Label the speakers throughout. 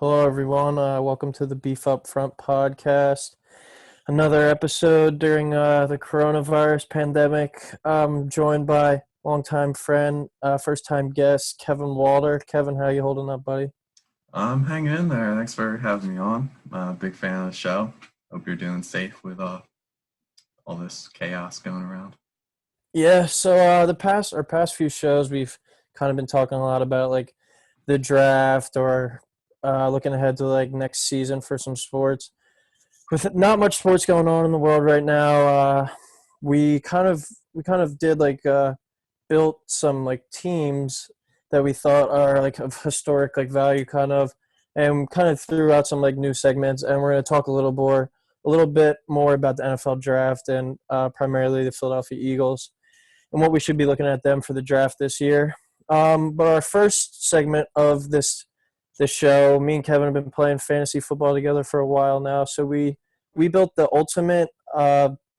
Speaker 1: Hello, everyone. Welcome to the Beef Up Front podcast. Another episode during the coronavirus pandemic. I'm joined by longtime friend, first-time guest, Kevin Walder. Kevin, how you holding up, buddy?
Speaker 2: I'm hanging in there. Thanks for having me on. I'm a big fan of the show. Hope you're doing safe with all this chaos going around.
Speaker 1: Yeah. So our past few shows, we've kind of been talking a lot about like the draft or looking ahead to like next season for some sports. With not much sports going on in the world right now, we kind of did like built some like teams that we thought are like of historic like value kind of, and kind of threw out some like new segments, and we're going to talk a little bit more about the NFL draft and primarily the Philadelphia Eagles and what we should be looking at them for the draft this year. But our first segment of this show, me and Kevin have been playing fantasy football together for a while now, so we built the ultimate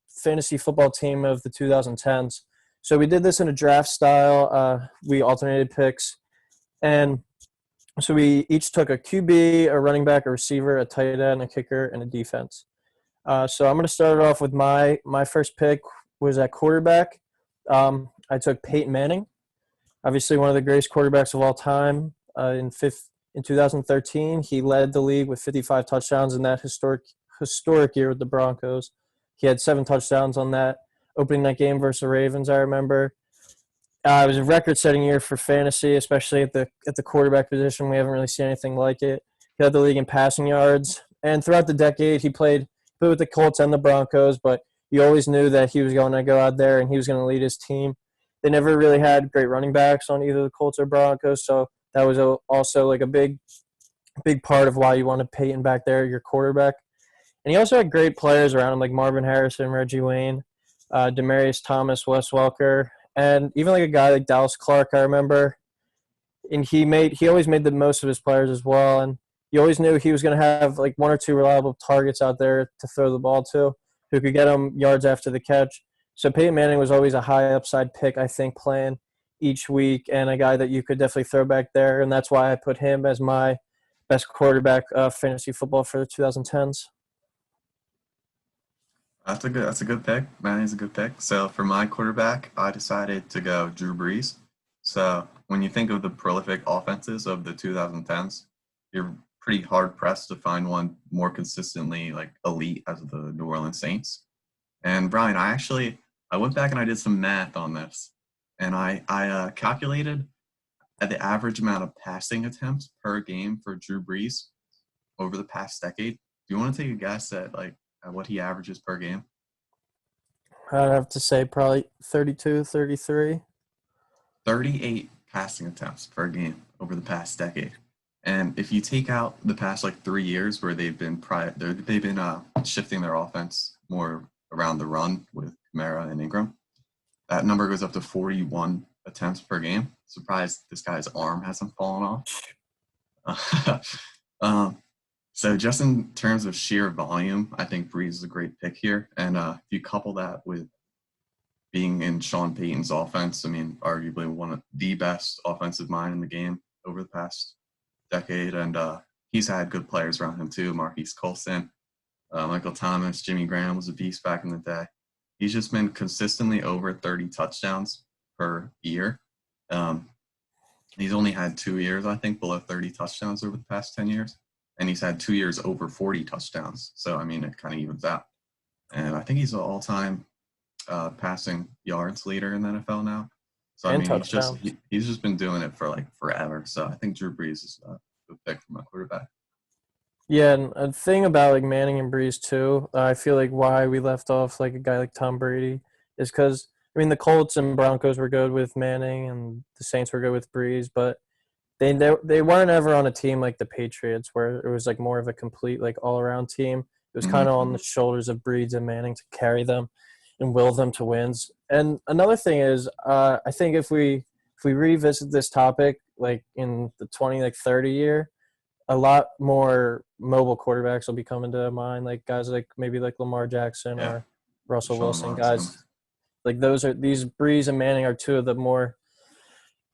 Speaker 1: fantasy football team of the 2010s. So we did this in a draft style. We alternated picks, and so we each took a QB, a running back, a receiver, a tight end, a kicker, and a defense. So I'm going to start it off with my first pick was at quarterback. I took Peyton Manning, obviously one of the greatest quarterbacks of all time. In 2013, he led the league with 55 touchdowns in that historic year with the Broncos. He had 7 touchdowns on that opening night game versus the Ravens, I remember. It was a record-setting year for fantasy, especially at the quarterback position. We haven't really seen anything like it. He led the league in passing yards, and throughout the decade, he played with the Colts and the Broncos, but you always knew that he was going to go out there and he was going to lead his team. They never really had great running backs on either the Colts or Broncos, so that was also like a big part of why you wanted Peyton back there, your quarterback. And he also had great players around him like Marvin Harrison, Reggie Wayne, Demaryius Thomas, Wes Welker, and even like a guy like Dallas Clark, I remember. And he always made the most of his players as well. And you always knew he was going to have like one or two reliable targets out there to throw the ball to who could get him yards after the catch. So Peyton Manning was always a high upside pick, I think, playing each week, and a guy that you could definitely throw back there. And that's why I put him as my best quarterback fantasy football for the 2010s.
Speaker 2: That's a good pick. Manning's a good pick. So for my quarterback, I decided to go Drew Brees. So when you think of the prolific offenses of the 2010s, you're pretty hard pressed to find one more consistently like elite as the New Orleans Saints. And Brian, I went back and I did some math on this, and I calculated at the average amount of passing attempts per game for Drew Brees over the past decade. Do you want to take a guess at what he averages per game?
Speaker 1: I'd have to say probably 32, 33.
Speaker 2: 38 passing attempts per game over the past decade. And if you take out the past like 3 years where they've been shifting their offense more around the run with Kamara and Ingram, that number goes up to 41 attempts per game. Surprised this guy's arm hasn't fallen off. So just in terms of sheer volume, I think Breeze is a great pick here. And if you couple that with being in Sean Payton's offense, I mean, arguably one of the best offensive mind in the game over the past decade. And he's had good players around him too. Marquise Colston, Michael Thomas, Jimmy Graham was a beast back in the day. He's just been consistently over 30 touchdowns per year. He's only had 2 years, I think, below 30 touchdowns over the past 10 years. And he's had 2 years over 40 touchdowns. So, I mean, it kind of evens out. And I think he's an all-time passing yards leader in the NFL now. So, I
Speaker 1: And
Speaker 2: mean,
Speaker 1: touchdowns.
Speaker 2: he's just been doing it for, like, forever. So, I think Drew Brees is a good pick for my quarterback.
Speaker 1: Yeah, and a thing about like Manning and Breeze too, I feel like why we left off like a guy like Tom Brady is because I mean the Colts and Broncos were good with Manning and the Saints were good with Breeze, but they weren't ever on a team like the Patriots where it was like more of a complete like all around team. It was kind of on the shoulders of Breeze and Manning to carry them and will them to wins. And another thing is, I think if we revisit this topic like in the 30 year, a lot more mobile quarterbacks will be coming to mind, like guys like maybe like Lamar Jackson
Speaker 2: Yeah,
Speaker 1: or Russell
Speaker 2: Sean
Speaker 1: Wilson,
Speaker 2: Watson.
Speaker 1: guys like these Breeze and Manning are two of the more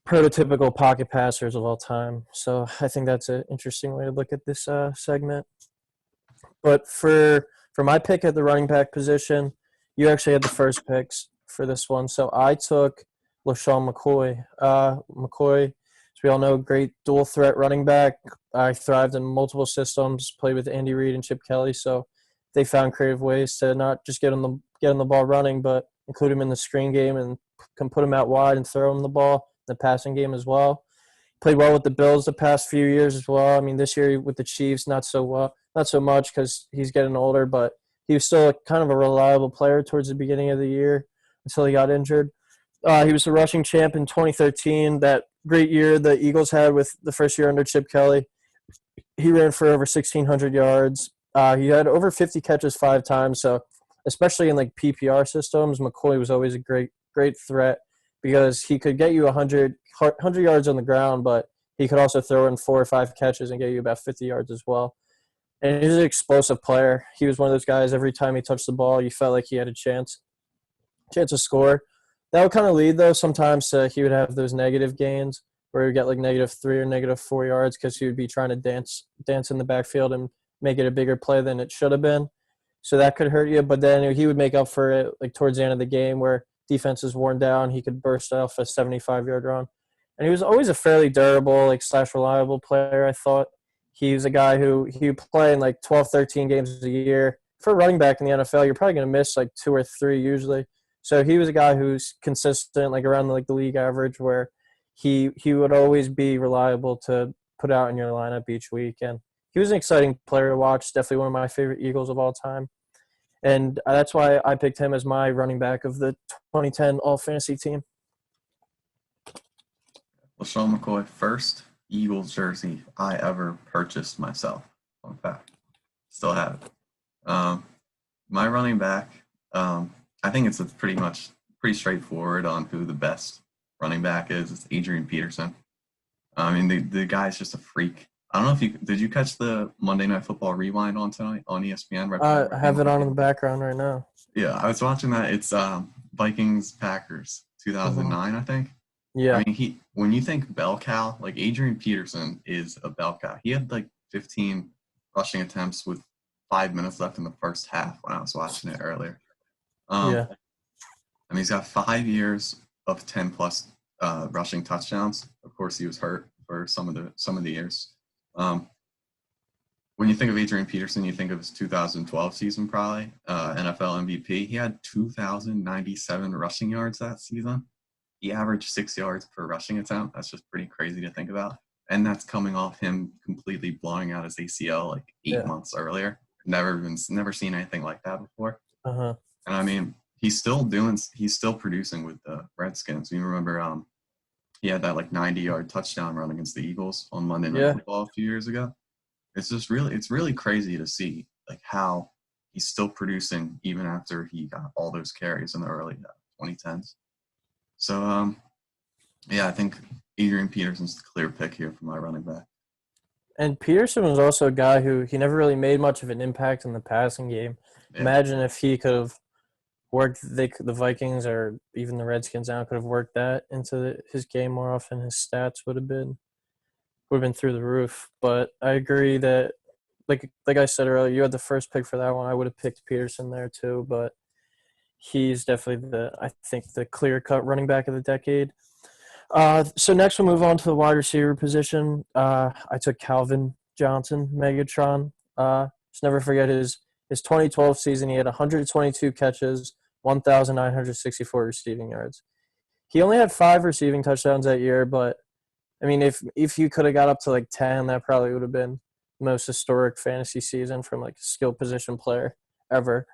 Speaker 1: prototypical pocket passers of all time. So I think that's an interesting way to look at this segment. But for my pick at the running back position, you actually had the first picks for this one. So I took LaShawn McCoy. McCoy, as we all know, great dual threat running back. I thrived in multiple systems, played with Andy Reid and Chip Kelly. So they found creative ways to not just get on the ball running, but include him in the screen game and can put him out wide and throw him the ball in the passing game as well. Played well with the Bills the past few years as well. I mean, this year with the Chiefs, not so much because he's getting older, but he was still kind of a reliable player towards the beginning of the year until he got injured. He was the rushing champ in 2013, that great year the Eagles had with the first year under Chip Kelly. He ran for over 1,600 yards. He had over 50 catches 5 times, so especially in like PPR systems, McCoy was always a great threat because he could get you 100 yards on the ground, but he could also throw in 4 or 5 catches and get you about 50 yards as well. And he's an explosive player. He was one of those guys, every time he touched the ball, you felt like he had a chance to score. That would kind of lead, though, sometimes he would have those negative gains where he would get like -3 or -4 yards because he would be trying to dance in the backfield and make it a bigger play than it should have been. So that could hurt you. But then he would make up for it like towards the end of the game where defense is worn down. He could burst off a 75-yard run. And he was always a fairly durable, like / reliable player, I thought. He was a guy who he would play in like 12, 13 games a year. For a running back in the NFL, you're probably going to miss like 2 or 3 usually. So he was a guy who's consistent, like around like the league average, where he would always be reliable to put out in your lineup each week. And he was an exciting player to watch, definitely one of my favorite Eagles of all time. And that's why I picked him as my running back of the 2010 All-Fantasy team.
Speaker 2: LaShawn McCoy, first Eagles jersey I ever purchased myself. Fun fact. Still have it. My running back, I think it's pretty straightforward on who the best running back is. It's Adrian Peterson. I mean, the guy's just a freak. I don't know if did you catch the Monday Night Football Rewind on tonight on ESPN?
Speaker 1: I have it on in the background right now.
Speaker 2: Yeah, I was watching that. It's Vikings Packers 2009, I think.
Speaker 1: Yeah.
Speaker 2: I mean, when you think bell cow, like Adrian Peterson is a bell cow. He had like 15 rushing attempts with 5 minutes left in the first half when I was watching it earlier.
Speaker 1: Yeah.
Speaker 2: I mean, he's got 5 years of 10+ rushing touchdowns. Of course, he was hurt for some of the years. When you think of Adrian Peterson, you think of his 2012 season, probably NFL MVP. He had 2,097 rushing yards that season. He averaged 6 yards per rushing attempt. That's just pretty crazy to think about. And that's coming off him completely blowing out his ACL like 8 months earlier. Never seen anything like that before.
Speaker 1: Uh-huh.
Speaker 2: And I mean, he's still producing with the Redskins. You remember he had that like 90-yard touchdown run against the Eagles on Monday Night Football a few years ago. It's really crazy to see like how he's still producing even after he got all those carries in the early 2010s. So I think Adrian Peterson's the clear pick here for my running back.
Speaker 1: And Peterson was also a guy who he never really made much of an impact in the passing game. Yeah. Imagine if he could have worked the Vikings or even the Redskins now could have worked that into his game more often. His stats would have been through the roof. But I agree that, like I said earlier, you had the first pick for that one. I would have picked Peterson there too, but he's definitely the clear-cut running back of the decade. So next we'll move on to the wide receiver position. I took Calvin Johnson, Megatron. Just never forget his 2012 season. He had 122 catches, 1,964 receiving yards. He only had 5 receiving touchdowns that year, but I mean, if you could have got up to like 10, that probably would have been the most historic fantasy season from like a skill position player ever.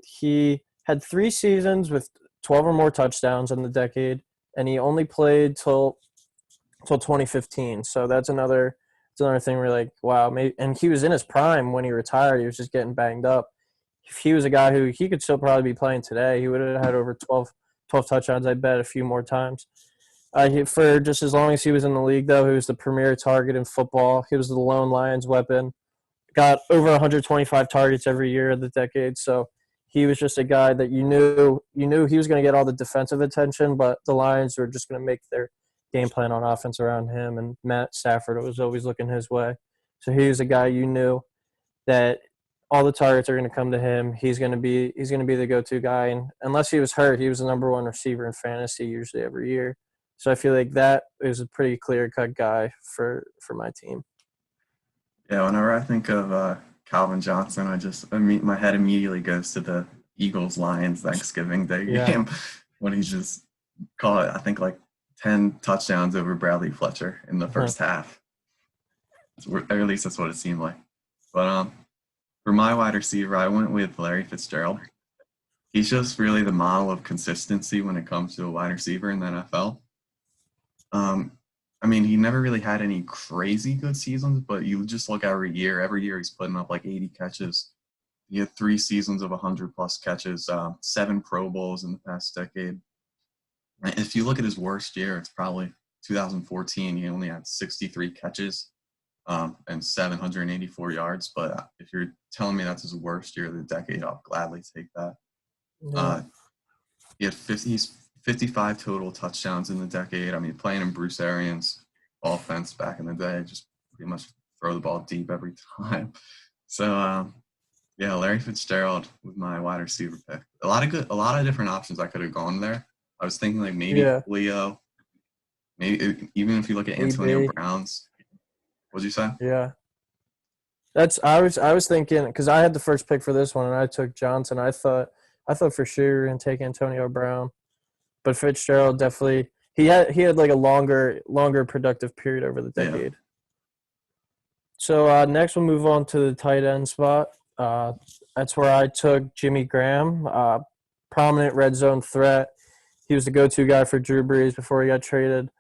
Speaker 1: He had 3 seasons with 12 or more touchdowns in the decade, and he only played till 2015. So that's another thing where like, wow, maybe, and he was in his prime when he retired. He was just getting banged up. If he was a guy who he could still probably be playing today, he would have had over 12 touchdowns, I bet, a few more times. For just as long as he was in the league, though, he was the premier target in football. He was the lone Lions weapon. Got over 125 targets every year of the decade. So he was just a guy that you knew he was going to get all the defensive attention, but the Lions were just going to make their game plan on offense around him, and Matt Stafford was always looking his way. So he was a guy you knew that all the targets are going to come to him. He's going to be the go-to guy, and unless he was hurt, he was the number one receiver in fantasy usually every year. So I feel like that is a pretty clear-cut guy for my team.
Speaker 2: Yeah, whenever I think of Calvin Johnson, my head immediately goes to the Eagles-Lions Thanksgiving Day game when he just caught, I think, like 10 touchdowns over Bradley Fletcher in the first half. Or at least that's what it seemed like. But for my wide receiver, I went with Larry Fitzgerald. He's just really the model of consistency when it comes to a wide receiver in the NFL. I mean, he never really had any crazy good seasons, but you just look every year he's putting up like 80 catches. He had 3 seasons of 100-plus catches, 7 Pro Bowls in the past decade. And if you look at his worst year, it's probably 2014. He only had 63 catches and 784 yards. But if you're telling me that's his worst year of the decade, I'll gladly take that.
Speaker 1: Yeah.
Speaker 2: He had 55 total touchdowns in the decade. I mean, playing in Bruce Arians' offense back in the day, just pretty much throw the ball deep every time. So, yeah, Larry Fitzgerald was my wide receiver pick. A lot of different options I could have gone there. I was thinking like maybe Julio, maybe even if you look at Antonio Brown's. What'd you say?
Speaker 1: Yeah. I was thinking, because I had the first pick for this one and I took Johnson. I thought for sure you were going to take Antonio Brown. But Fitzgerald definitely he had like a longer productive period over the decade. Yeah. So next we'll move on to the tight end spot. That's where I took Jimmy Graham, prominent red zone threat. He was the go-to guy for Drew Brees before he got traded.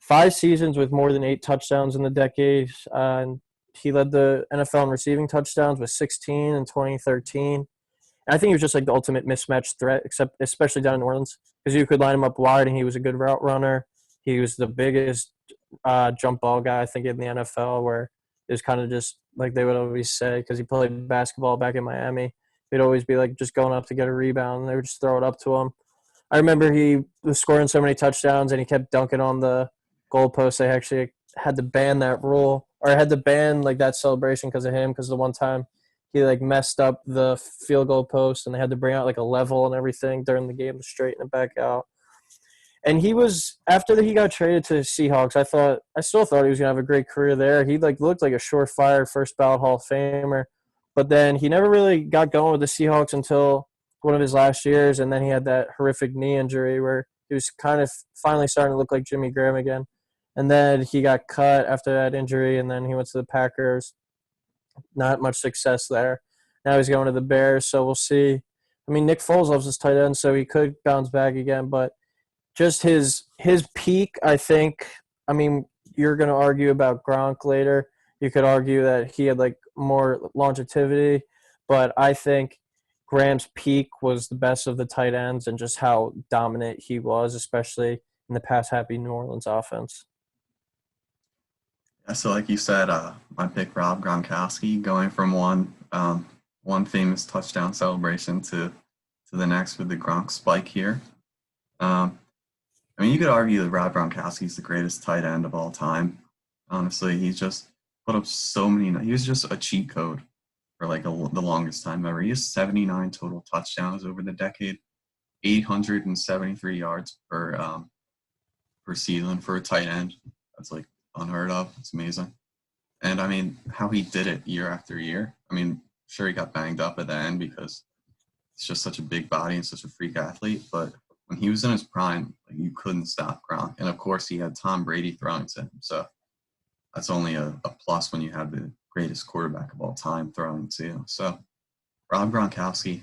Speaker 1: 5 seasons with more than 8 touchdowns in the decade. And he led the NFL in receiving touchdowns with 16 in 2013. I think he was just like the ultimate mismatch threat, especially down in New Orleans, because you could line him up wide and he was a good route runner. He was the biggest jump ball guy, I think, in the NFL, where it was kind of just like they would always say, because he played basketball back in Miami. He'd always be like just going up to get a rebound, and they would just throw it up to him. I remember he was scoring so many touchdowns and he kept dunking on the goalpost. They actually had to ban that rule, or had to ban like that celebration because of him, because the one time he like messed up the field goal post and they had to bring out like a level and everything during the game to straighten it back out. And he was, after he got traded to the Seahawks, I still thought he was gonna have a great career there. He like looked like a surefire first ballot Hall of Famer, but then he never really got going with the Seahawks until one of his last years, and then he had that horrific knee injury where he was kind of finally starting to look like Jimmy Graham again. And then he got cut after that injury, and then he went to the Packers. Not much success there. Now he's going to the Bears, so we'll see. I mean, Nick Foles loves his tight end, so he could bounce back again, but just his peak, I think, I mean, you're going to argue about Gronk later. You could argue that he had like more longevity, but I think Graham's peak was the best of the tight ends and just how dominant he was, especially in the pass-happy New Orleans offense.
Speaker 2: Yeah, so like you said, my pick, Rob Gronkowski, going from one famous touchdown celebration to the next with the Gronk spike here. I mean, you could argue that Rob Gronkowski is the greatest tight end of all time. Honestly, he just put up so many. He was just a cheat code for like the longest time ever. He has 79 total touchdowns over the decade, 873 yards per season for a tight end. That's like unheard of. It's amazing. And I mean, how he did it year after year. I mean, sure, he got banged up at the end because he's just such a big body and such a freak athlete. But when he was in his prime, like, you couldn't stop Gronk. And of course, he had Tom Brady throwing to him. So that's only a plus when you have the greatest quarterback of all time throwing to you. So Rob Gronkowski,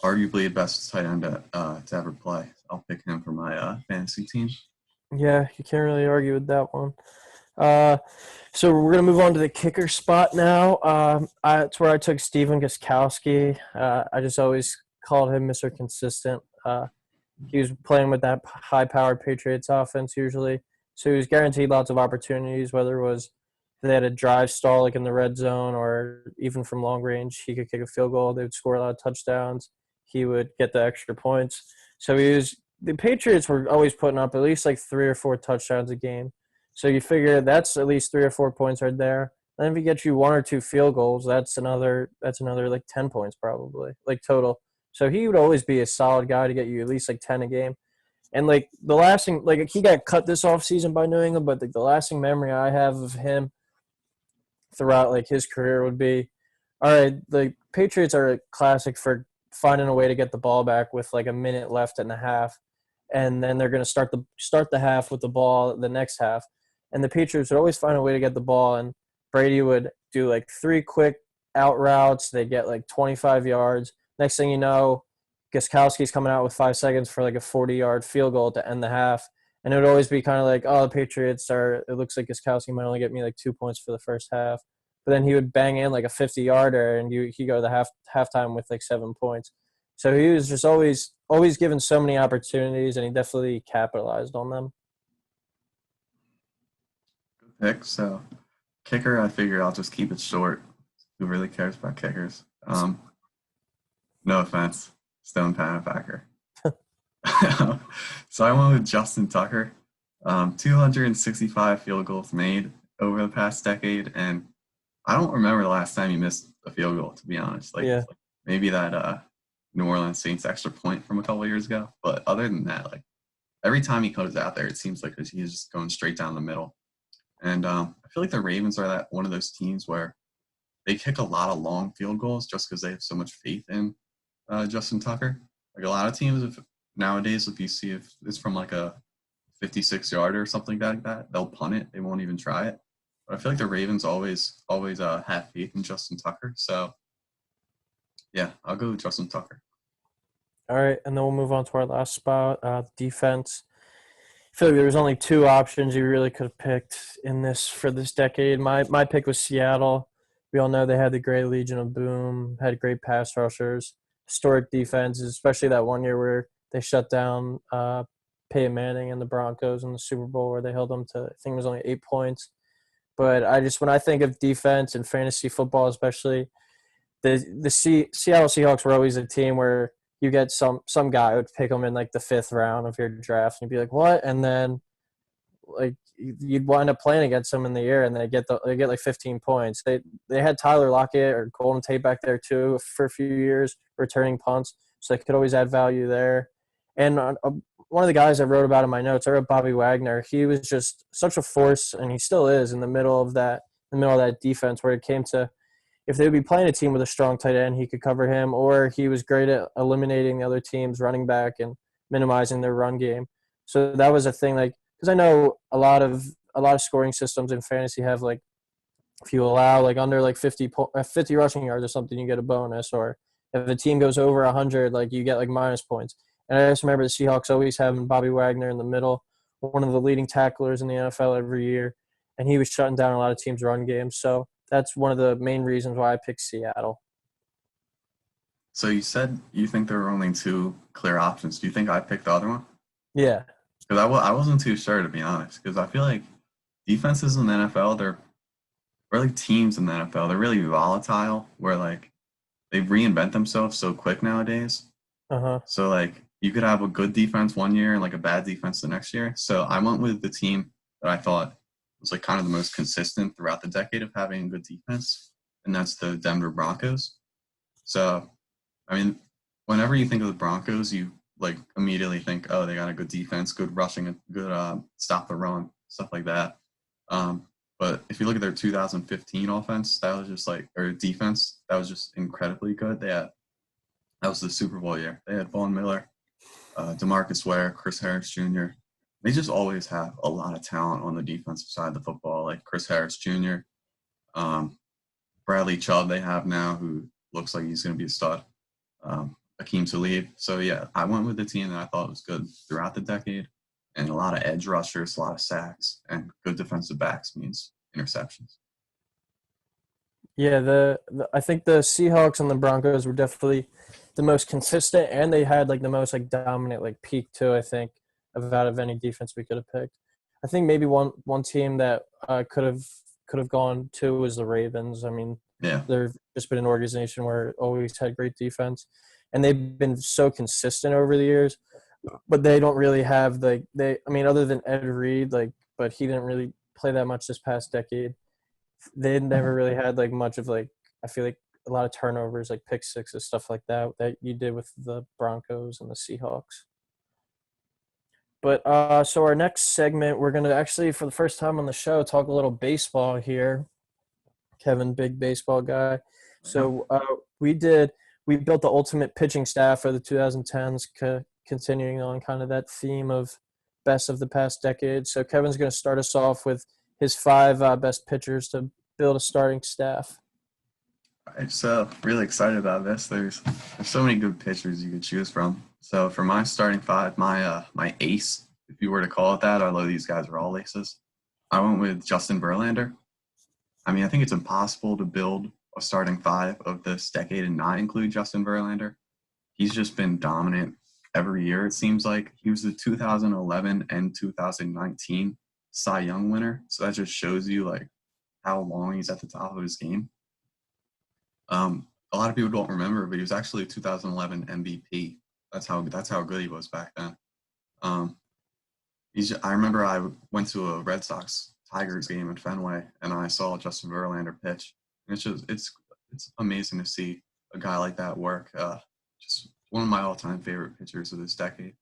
Speaker 2: arguably the best tight end to ever play. I'll pick him for my fantasy team.
Speaker 1: Yeah, you can't really argue with that one. So we're going to move on to the kicker spot now. That's where I took Steven Gostkowski. I just always called him Mr. Consistent. He was playing with that high-powered Patriots offense usually. So he was guaranteed lots of opportunities, whether it was they had a drive stall like in the red zone or even from long range. He could kick a field goal. They would score a lot of touchdowns. He would get the extra points. So he was the Patriots were always putting up at least like 3 or 4 touchdowns a game. So you figure that's at least 3 or 4 points right there. And if he gets you 1 or 2 field goals, that's another like 10 points probably, like total. So he would always be a solid guy to get you at least like 10 a game. And like the lasting, like he got cut this offseason by New England, but like the lasting memory I have of him throughout like his career would be, all right, the Patriots are a classic for finding a way to get the ball back with like a minute left in the half, and then they're going to start the half with the ball the next half, and the Patriots would always find a way to get the ball, and Brady would do like 3 quick out routes. They get like 25 yards. Next thing you know, Gostkowski's coming out with 5 seconds for like a 40-yard field goal to end the half. And it would always be kind of like, oh, the Patriots are – it looks like Gostkowski might only get me like 2 points for the first half. But then he would bang in like a 50-yarder, and he'd go to the halftime with like 7 points. So he was just always given so many opportunities, and he definitely capitalized on them.
Speaker 2: Good pick. So kicker, I figure I'll just keep it short. Who really cares about kickers? No offense, Stone Packer. So I went with Justin Tucker. 265 field goals made over the past decade, and I don't remember the last time he missed a field goal, to be honest.
Speaker 1: Yeah.
Speaker 2: Maybe that New Orleans Saints extra point from a couple of years ago. But other than that, like every time he goes out there, it seems like he's just going straight down the middle. And I feel like the Ravens are one of those teams where they kick a lot of long field goals just because they have so much faith in Justin Tucker. Like a lot of teams nowadays, if you see if it's from like a 56-yarder or something like that, they'll punt it. They won't even try it. But I feel like the Ravens always have faith in Justin Tucker. So, yeah, I'll go with Justin Tucker.
Speaker 1: All right, and then we'll move on to our last spot, defense. I feel like there was only 2 options you really could have picked in this for this decade. My pick was Seattle. We all know they had the great Legion of Boom, had great pass rushers, historic defenses, especially that one year where they shut down Peyton Manning and the Broncos in the Super Bowl, where they held them to, I think it was only 8 points. But when I think of defense and fantasy football, especially, the Seattle Seahawks were always a team where you get some guy would pick them in like the 5th round of your draft, and you'd be like, what? And then like you'd wind up playing against them in the year, and they get like 15 points. They had Tyler Lockett or Golden Tate back there too for a few years, returning punts, so they could always add value there. And one of the guys I wrote about in my notes, I wrote Bobby Wagner. He was just such a force, and he still is in the middle of that defense, where it came to, if they would be playing a team with a strong tight end, he could cover him, or he was great at eliminating the other team's running back and minimizing their run game. So that was a thing, like, because I know a lot of scoring systems in fantasy have, like, if you allow like under like 50 rushing yards or something, you get a bonus, or if a team goes over 100, like you get like minus points. And I just remember the Seahawks always having Bobby Wagner in the middle, one of the leading tacklers in the NFL every year, and he was shutting down a lot of teams' run games. So that's one of the main reasons why I picked Seattle.
Speaker 2: So you said you think there were only 2 clear options. Do you think I picked the other one?
Speaker 1: Yeah.
Speaker 2: Because I wasn't too sure, to be honest. Because I feel like defenses in the NFL, or like teams in the NFL, they're really volatile. Where like they reinvent themselves so quick nowadays. So like you could have a good defense one year and like a bad defense the next year. So I went with the team that I thought was like kind of the most consistent throughout the decade of having a good defense, and that's the Denver Broncos. So, I mean, whenever you think of the Broncos, you like immediately think, oh, they got a good defense, good rushing, good stop the run, stuff like that. But if you look at their 2015 offense, that was just like, or defense, that was just incredibly good. That was the Super Bowl year. They had Von Miller, DeMarcus Ware, Chris Harris Jr. They just always have a lot of talent on the defensive side of the football, like Chris Harris Jr., Bradley Chubb they have now, who looks like he's going to be a stud, Akeem Talib. So, yeah, I went with the team that I thought was good throughout the decade, and a lot of edge rushers, a lot of sacks, and good defensive backs means interceptions.
Speaker 1: Yeah, I think the Seahawks and the Broncos were definitely the most consistent, and they had like the most like dominant like peak too, I think, out of any defense we could have picked. I think maybe one team that could have gone to was the Ravens. I mean,
Speaker 2: Yeah.
Speaker 1: they've just been an organization where it always had great defense, and they've been so consistent over the years. but they don't really have like they. I mean, other than Ed Reed, like, but he didn't really play that much this past decade. They never really had like much of like I feel like a lot of turnovers, like pick sixes, stuff like that you did with the Broncos and the Seahawks. But so our next segment, we're gonna actually for the first time on the show talk a little baseball here. Kevin, big baseball guy.
Speaker 2: Yep.
Speaker 1: So we built the ultimate pitching staff for the 2010s, continuing on kind of that theme of best of the past decade. So Kevin's going to start us off with his five best pitchers to build a starting staff.
Speaker 2: I'm so really excited about this. There's so many good pitchers you could choose from. So for my starting five, my ace, if you were to call it that, although these guys are all aces, I went with Justin Verlander. I mean, I think it's impossible to build a starting five of this decade and not include Justin Verlander. He's just been dominant every year, it seems like. He was the 2011 and 2019 Cy Young winner. So that just shows you like how long he's at the top of his game. A lot of people don't remember, but he was actually a 2011 MVP. That's how good he was back then. I remember I went to a Red Sox Tigers game in Fenway, and I saw Justin Verlander pitch. And it's amazing to see a guy like that work. Just one of my all-time favorite pitchers of this decade,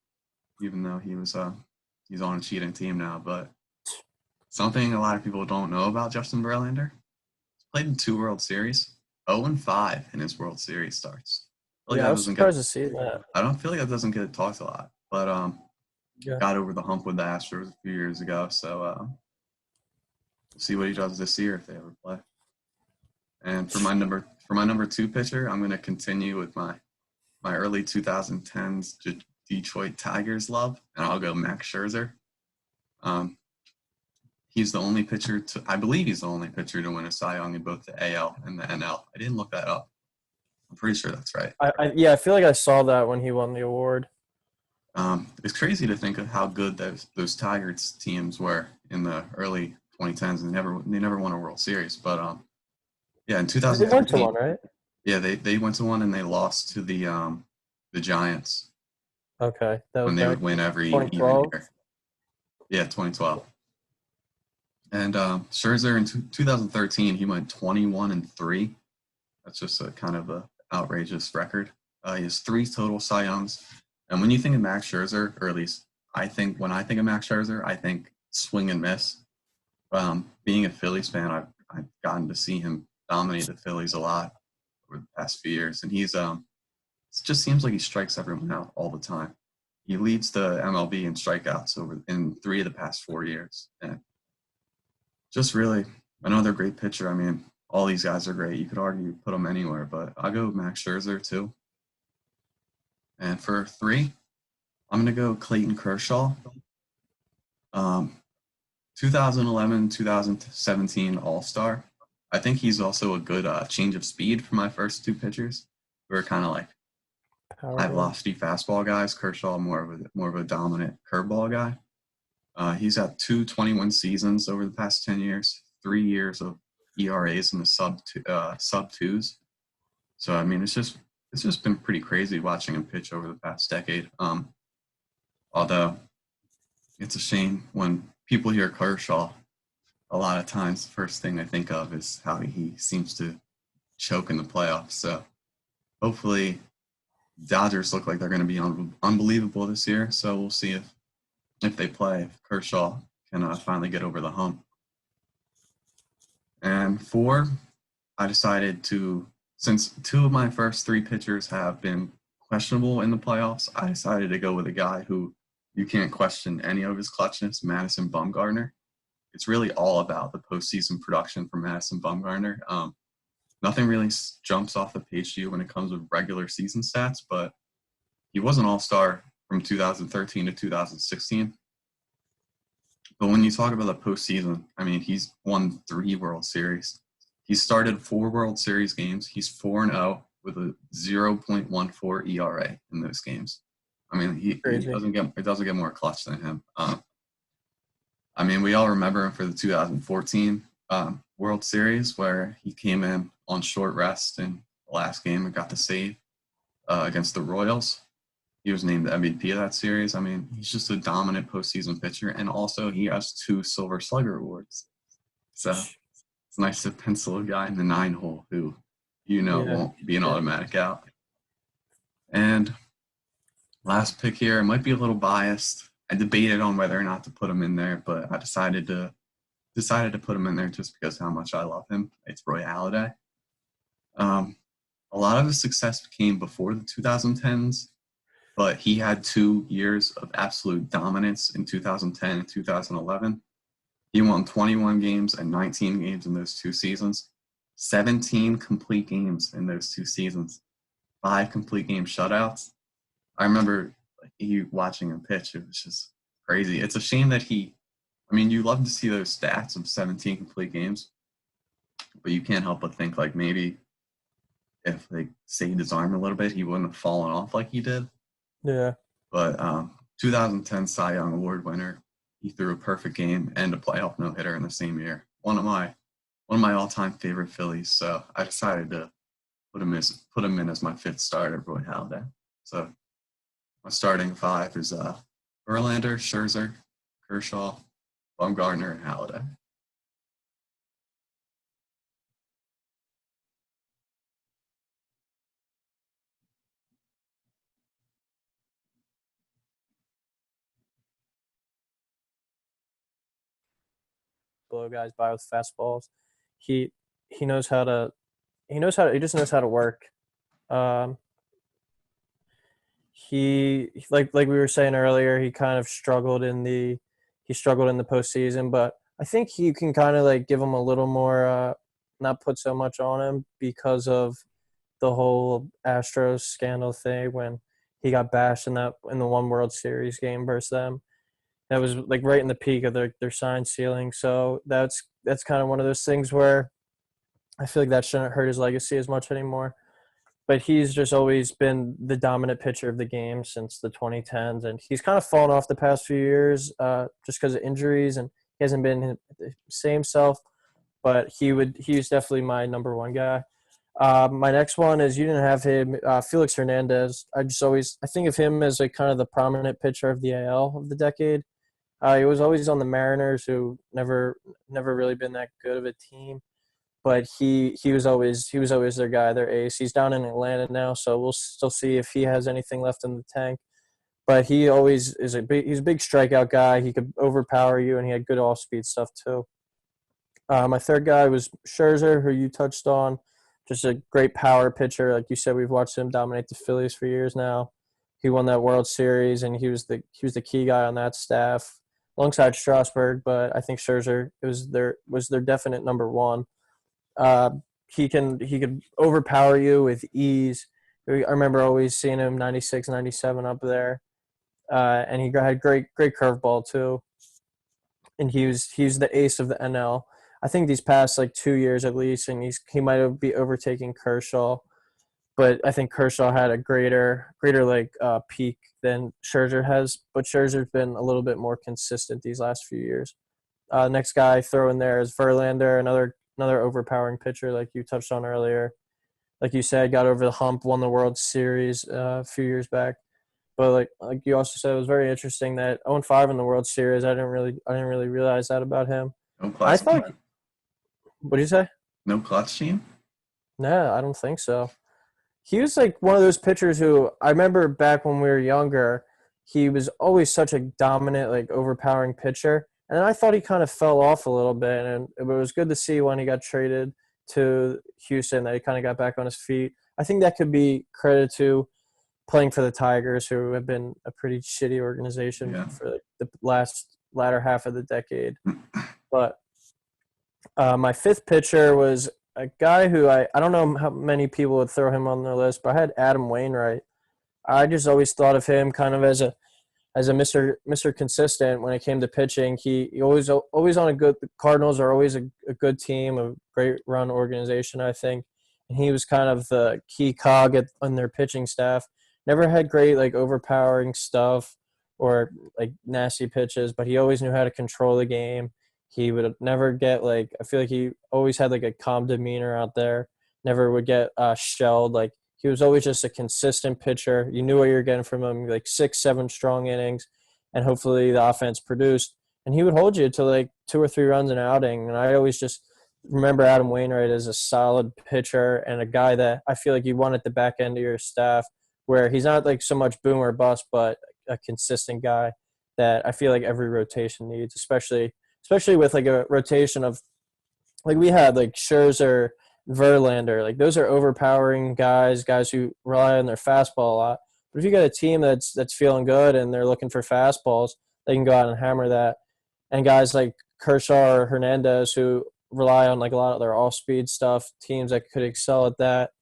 Speaker 2: even though he's on a cheating team now. But something a lot of people don't know about Justin Verlander: he's played in 2 World Series, 0-5 in his World Series starts.
Speaker 1: I was surprised to see that.
Speaker 2: I don't feel like that doesn't get talked a lot, but
Speaker 1: Yeah.
Speaker 2: got over the hump with the Astros a few years ago. So see what he does this year if they ever play. And for my number 2 pitcher, I'm going to continue with my early 2010s Detroit Tigers love, and I'll go Max Scherzer. He's the only pitcher I believe he's the only pitcher to win a Cy Young in both the AL and the NL. I didn't look that up. I'm pretty sure that's right.
Speaker 1: I feel like I saw that when he won the award.
Speaker 2: It's crazy to think of how good those Tigers teams were in the early 2010s, and they never won a World Series. But yeah, in 2013,
Speaker 1: they went to one, right?
Speaker 2: Yeah, they went to one and they lost to the Giants.
Speaker 1: Okay, that was
Speaker 2: when they would win every even year. Yeah, 2012. And Scherzer in 2013, he went 21-3. That's just a kind of a outrageous record. He has 3 total Cy Youngs. And when you think of Max Scherzer, or at least when I think of Max Scherzer, I think swing and miss. Being a Phillies fan, I've gotten to see him dominate the Phillies a lot over the past few years. And it just seems like he strikes everyone out all the time. He leads the MLB in strikeouts in 3 of the past 4 years. And just really another great pitcher. I mean, all these guys are great. You could argue put them anywhere, but I'll go with Max Scherzer too. And for 3, I'm going to go Clayton Kershaw. 2011, 2017 All-Star. I think he's also a good change of speed for my first 2 pitchers. We're kind of like high velocity fastball guys. Kershaw more of a dominant curveball guy. He's had 2 21 seasons over the past 10 years, 3 years of ERAs in the sub 2s. So I mean, it's just been pretty crazy watching him pitch over the past decade. Although it's a shame when people hear Kershaw, a lot of times the first thing they think of is how he seems to choke in the playoffs. So hopefully Dodgers look like they're going to be unbelievable this year. So we'll see if they play, if Kershaw can finally get over the hump. And 4, I decided since 2 of my first 3 pitchers have been questionable in the playoffs, I decided to go with a guy who you can't question any of his clutchness, Madison Bumgarner. It's really all about the postseason production for Madison Bumgarner. Nothing really jumps off the page to you when it comes with regular season stats, but he was an all-star from 2013 to 2016. But when you talk about the postseason, I mean, he's won 3 World Series. He started 4 World Series games. He's 4-0 with a 0.14 ERA in those games. I mean, it doesn't get more clutch than him. I mean, we all remember him for the 2014 World Series where he came in on short rest in the last game and got the save against the Royals. he was named the MVP of that series. I mean, he's just a dominant postseason pitcher, and also he has 2 Silver Slugger awards. So it's nice to pencil a guy in the 9 hole who
Speaker 1: Yeah,
Speaker 2: won't be an
Speaker 1: yeah,
Speaker 2: automatic out. And last pick here, I might be a little biased. I debated on whether or not to put him in there, but I decided to put him in there just because how much I love him. It's Roy Halladay. A lot of his success came before the 2010s, but he had 2 years of absolute dominance in 2010 and 2011. He won 21 games and 19 games in those 2 seasons, 17 complete games in those 2 seasons, 5 complete game shutouts. I remember you watching him pitch. It was just crazy. It's a shame that you love to see those stats of 17 complete games, but you can't help but think like maybe if they saved his arm a little bit, he wouldn't have fallen off like he did.
Speaker 1: yeah.
Speaker 2: But 2010 Cy Young Award winner, he threw a perfect game and a playoff no-hitter in the same year. One of my all-time favorite Phillies. So I decided to put him in as my 5th starter, Roy Halladay. So my starting 5 is Verlander, Scherzer, Kershaw, Bumgarner, and Halladay.
Speaker 1: Blow guys by with fastballs. He he knows how to he just knows how to work. Um, like we were saying earlier, he kind of struggled in the postseason, but I think you can kind of like give him a little more, not put so much on him because of the whole Astros scandal thing when he got bashed in the one World Series game versus them. That was like right in the peak of their sign ceiling. So that's kind of one of those things where I feel like that shouldn't hurt his legacy as much anymore. But he's just always been the dominant pitcher of the game since the 2010s, and he's kind of fallen off the past few years just because of injuries, and he hasn't been the same self. But he's definitely my number one guy. My next one is you didn't have him, Felix Hernandez. I think of him as like kind of the prominent pitcher of the AL of the decade. He was always on the Mariners, who never really been that good of a team, but he was always their guy, their ace. He's down in Atlanta now, so we'll still see if he has anything left in the tank. But he always he's a big strikeout guy. He could overpower you, and he had good off speed stuff too. My third guy was Scherzer, who you touched on. Just a great power pitcher. Like you said, we've watched him dominate the Phillies for years now. He won that World Series, and he was the key guy on that staff alongside Strasburg. But I think Scherzer was their definite number one. Uh, he could overpower you with ease. I remember always seeing him 96, 97 up there, and he had great curveball too. And he's the ace of the NL. I think these past like 2 years at least, and he might be overtaking Kershaw, but I think Kershaw had a greater like peak than Scherzer has. But Scherzer's been a little bit more consistent these last few years. Next guy I throw in there is Verlander, another overpowering pitcher like you touched on earlier. Like you said, got over the hump, won the World Series a few years back. But like you also said, it was very interesting that 0-5 in the World Series. I didn't really realize that about him.
Speaker 2: No
Speaker 1: I
Speaker 2: clutch
Speaker 1: thought,
Speaker 2: team?
Speaker 1: what do you say?
Speaker 2: No clutch team?
Speaker 1: No, I don't think so. He was like one of those pitchers who I remember back when we were younger, he was always such a dominant, like overpowering pitcher. And I thought he kind of fell off a little bit. And it was good to see when he got traded to Houston that he kind of got back on his feet. I think that could be credit to playing for the Tigers, who have been a pretty shitty organization
Speaker 2: Yeah.
Speaker 1: for like the latter half of the decade. But my fifth pitcher was a guy who I don't know how many people would throw him on their list, but I had Adam Wainwright. I just always thought of him kind of as a Mr. Consistent when it came to pitching. He always on a good. The Cardinals are always a good team, a great run organization, I think. And he was kind of the key cog on their pitching staff. Never had great like overpowering stuff or like nasty pitches, but he always knew how to control the game. He would never get like I feel like he always had like a calm demeanor out there. Never would get shelled. Like He was always just a consistent pitcher. You knew what you were getting from him, like 6, 7 strong innings, and hopefully the offense produced. And he would hold you to like 2 or 3 runs an outing. And I always just remember Adam Wainwright as a solid pitcher and a guy that I feel like you want at the back end of your staff, where he's not like so much boom or bust, but a consistent guy that I feel like every rotation needs, especially with like a rotation of like we had like Scherzer, Verlander, like those are overpowering guys who rely on their fastball a lot. But if you got a team that's feeling good and they're looking for fastballs, they can go out and hammer that. And guys like Kershaw or Hernandez who rely on like a lot of their off-speed stuff, teams that could excel at that,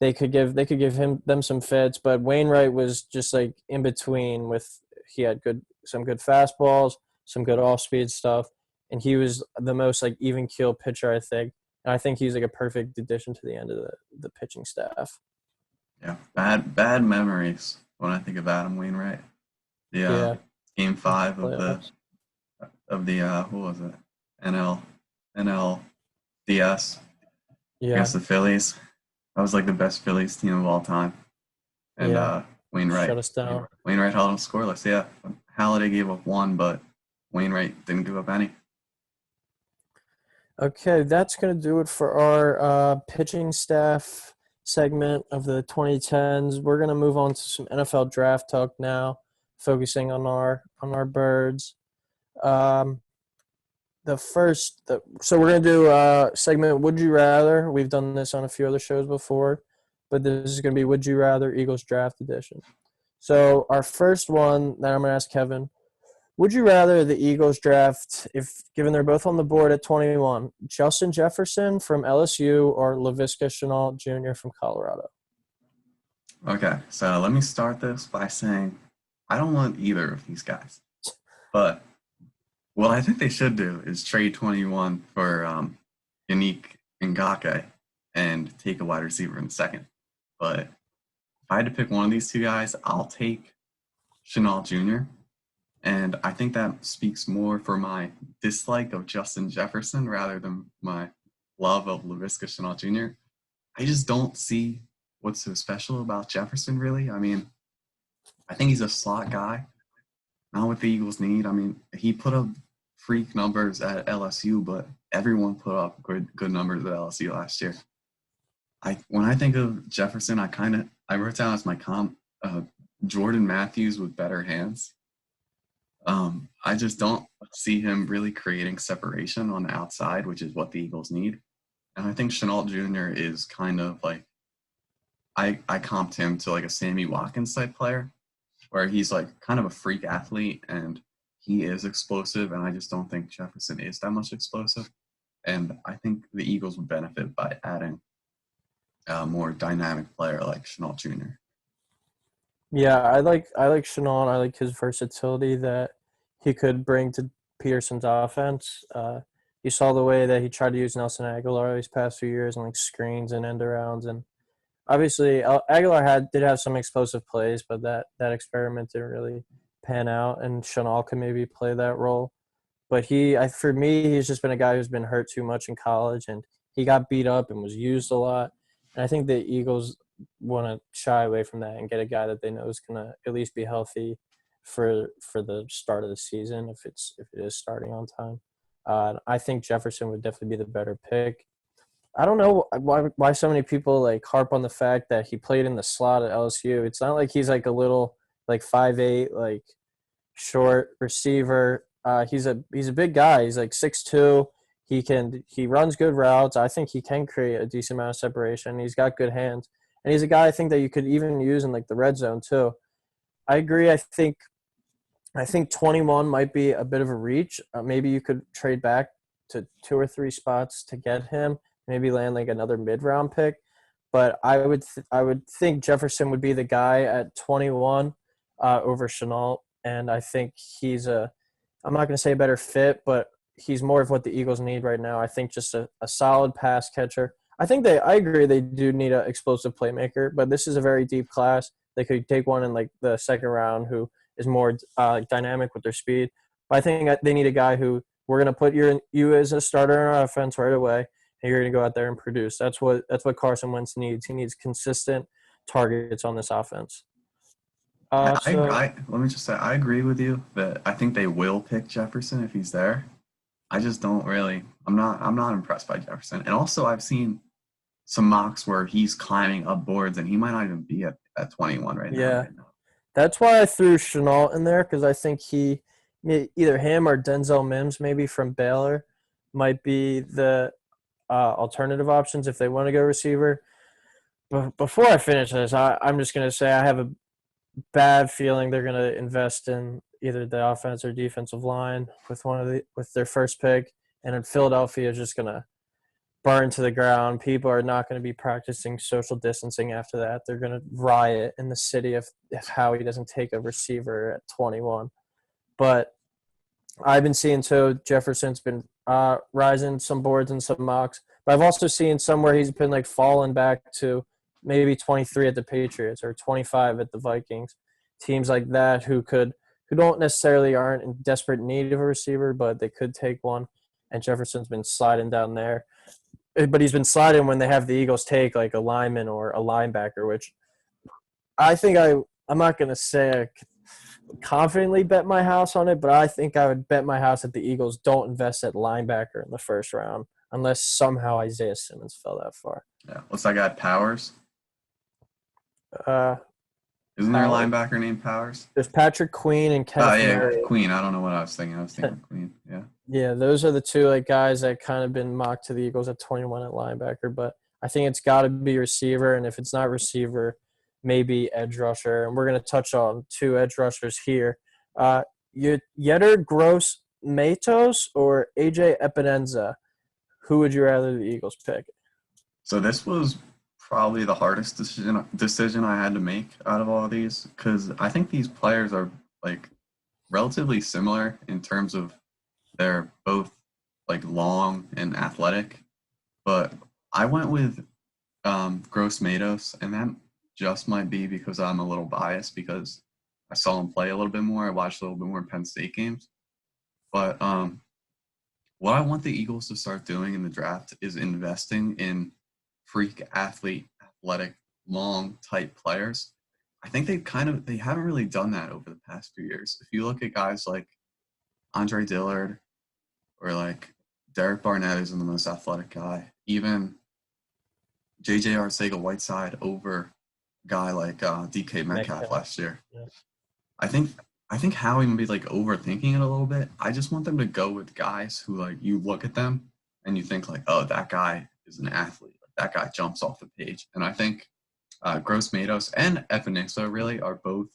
Speaker 1: they could give them some fits. But Wainwright was just like in between with he had some good fastballs, some good off-speed stuff, and he was the most like even keel pitcher, I think. And I think he's like a perfect addition to the end of the pitching staff.
Speaker 2: Yeah, bad memories when I think of Adam Wainwright. The
Speaker 1: Yeah,
Speaker 2: Game 5
Speaker 1: playoffs.
Speaker 2: of the what was it? NLDS
Speaker 1: Yeah,
Speaker 2: against the Phillies. That was like the best Phillies team of all time. And
Speaker 1: yeah,
Speaker 2: Wainwright
Speaker 1: shut us down.
Speaker 2: Wainwright held them scoreless. Yeah, Halladay gave up one, but Wainwright didn't give up any.
Speaker 1: Okay, that's going to do it for our pitching staff segment of the 2010s. We're going to move on to some NFL draft talk now, focusing on our birds. So we're going to do a segment Would You Rather. We've done this on a few other shows before, but this is going to be Would You Rather Eagles Draft Edition. So our first one that I'm going to ask Kevin, would you rather the Eagles draft, if given they're both on the board at 21, Justin Jefferson from LSU or Laviska Shenault Jr. from Colorado?
Speaker 2: Okay, so let me start this by saying I don't want either of these guys. But what I think they should do is trade 21 for Yannick Ngakoue and take a wide receiver in the second. But if I had to pick one of these two guys, I'll take Shenault Jr. And I think that speaks more for my dislike of Justin Jefferson rather than my love of Laviska Shenault Jr. I just don't see what's so special about Jefferson, really. I mean, I think he's a slot guy, not what the Eagles need. I mean, he put up freak numbers at LSU, but everyone put up good numbers at LSU last year. When I think of Jefferson, I wrote down as my comp Jordan Matthews with better hands. I just don't see him really creating separation on the outside, which is what the Eagles need. And I think Shenault Jr. is kind of like, I comped him to like a Sammy Watkins type player, where he's like kind of a freak athlete and he is explosive. And I just don't think Jefferson is that much explosive. And I think the Eagles would benefit by adding a more dynamic player like Shenault Jr.
Speaker 1: Yeah, I like Shenault. I like his versatility that he could bring to Peterson's offense. You saw the way that he tried to use Nelson Aguilar these past few years and like screens and end arounds, and obviously Aguilar did have some explosive plays, but that experiment didn't really pan out, and Shenault could maybe play that role. But for me, he's just been a guy who's been hurt too much in college, and he got beat up and was used a lot. And I think the Eagles want to shy away from that and get a guy that they know is going to at least be healthy for the start of the season if it is starting on time. I think Jefferson would definitely be the better pick. I don't know why so many people like harp on the fact that he played in the slot at LSU. It's not like he's like a little like 5'8", like short receiver. He's a big guy. He's like 6'2". He runs good routes. I think he can create a decent amount of separation. He's got good hands. And he's a guy I think that you could even use in like the red zone too. I agree. I think 21 might be a bit of a reach. Maybe you could trade back to 2 or 3 spots to get him. Maybe land like another mid-round pick. But I would think Jefferson would be the guy at 21 over Shenault. And I think I'm not going to say a better fit, but he's more of what the Eagles need right now. I think just a solid pass catcher. I agree they do need an explosive playmaker, but this is a very deep class. They could take one in like the second round who is more dynamic with their speed. But I think they need a guy who we're going to put you as a starter in our offense right away, and you're going to go out there and produce. That's what Carson Wentz needs. He needs consistent targets on this offense. So
Speaker 2: Let me just say, I agree with you that I think they will pick Jefferson if he's there. I just don't really. I'm not impressed by Jefferson. And also, I've seen some mocks where he's climbing up boards, and he might not even be at 21 right now.
Speaker 1: yeah, that's why I threw Chenault in there because I think either him or Denzel Mims, maybe from Baylor, might be the alternative options if they want to go receiver. But before I finish this, I'm just going to say I have a bad feeling they're going to invest in either the offense or defensive line with their first pick, and then Philadelphia is just going to burn to the ground. People are not going to be practicing social distancing after that. They're going to riot in the city if Howie doesn't take a receiver at 21. But I've been seeing Jefferson's been rising some boards and some mocks, but I've also seen somewhere he's been like falling back to maybe 23 at the Patriots or 25 at the Vikings. Teams like that who don't necessarily aren't in desperate need of a receiver, but they could take one. And Jefferson's been sliding down there. But he's been sliding when they have the Eagles take like a lineman or a linebacker, which I think I'm not going to say I confidently bet my house on it, but I think I would bet my house that the Eagles don't invest at linebacker in the first round unless somehow Isaiah Simmons fell that far.
Speaker 2: Yeah, what's that guy, Powers?
Speaker 1: Uh,
Speaker 2: Isn't there a linebacker named Powers?
Speaker 1: There's Patrick Queen and Kenneth
Speaker 2: Oh, yeah,
Speaker 1: Murray.
Speaker 2: Queen. I don't know what I was thinking. I was thinking Queen, yeah.
Speaker 1: Yeah, those are the two like guys that kind of been mocked to the Eagles at 21 at linebacker, but I think it's got to be receiver, and if it's not receiver, maybe edge rusher. And we're going to touch on two edge rushers here. Yetter Gross Matos or AJ Epinenza? Who would you rather the Eagles pick?
Speaker 2: So this was probably the hardest decision I had to make out of all these because I think these players are like relatively similar in terms of they're both like long and athletic, but I went with Gross Matos, and that just might be because I'm a little biased because I saw him play a little bit more. I watched a little bit more Penn State games, but what I want the Eagles to start doing in the draft is investing in freak athlete, athletic, long type players. I think they haven't really done that over the past few years. If you look at guys like Andre Dillard or like Derek Barnett isn't the most athletic guy, even J.J. Arcega-Whiteside over a guy like DK Metcalf last year.
Speaker 1: Yeah.
Speaker 2: I think Howie might be like overthinking it a little bit. I just want them to go with guys who like you look at them and you think like, oh, that guy is an athlete. Like, that guy jumps off the page. And I think Gross Matos and Epinesa really are both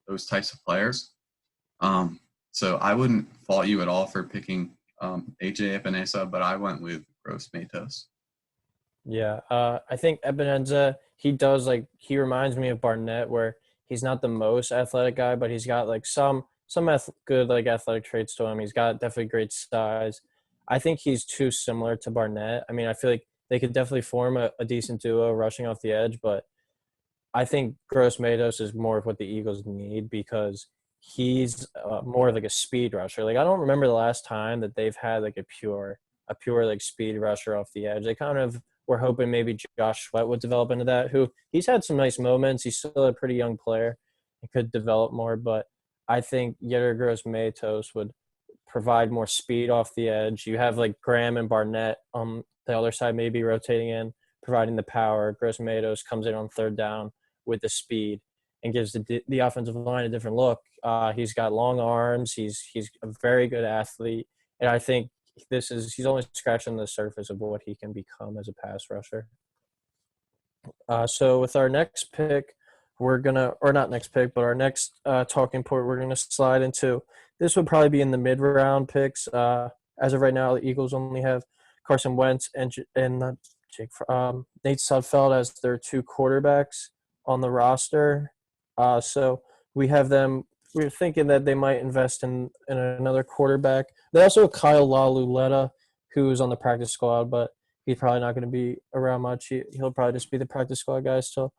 Speaker 2: those types of players. So I wouldn't fault you at all for picking AJ Epinesa, but I went with Gross Matos.
Speaker 1: Yeah, I think Epinenza, he reminds me of Barnett, where he's not the most athletic guy, but he's got like some good like athletic traits to him. He's got definitely great size. I think he's too similar to Barnett. I mean, I feel like they could definitely form a decent duo rushing off the edge, but I think Gross Matos is more of what the Eagles need because he's more like a speed rusher. Like I don't remember the last time that they've had like a pure like speed rusher off the edge. They kind of were hoping maybe Josh Sweat would develop into that. Who he's had some nice moments. He's still a pretty young player and could develop more. But I think Yetur Gross Matos would provide more speed off the edge. You have like Graham and Barnett on the other side, maybe rotating in, providing the power. Gross Matos comes in on third down with the speed and gives the offensive line a different look. He's got long arms. He's a very good athlete, and I think he's only scratching the surface of what he can become as a pass rusher. So with our next pick, we're gonna, or not next pick, but our next talking point, we're gonna slide into. This would probably be in the mid-round picks. As of right now, the Eagles only have Carson Wentz and Nate Sudfeld as their two quarterbacks on the roster. So we have them. We're thinking that they might invest in another quarterback. They also have Kyle Laluleta, who's on the practice squad, but he's probably not going to be around much. He'll probably just be the practice squad guy still.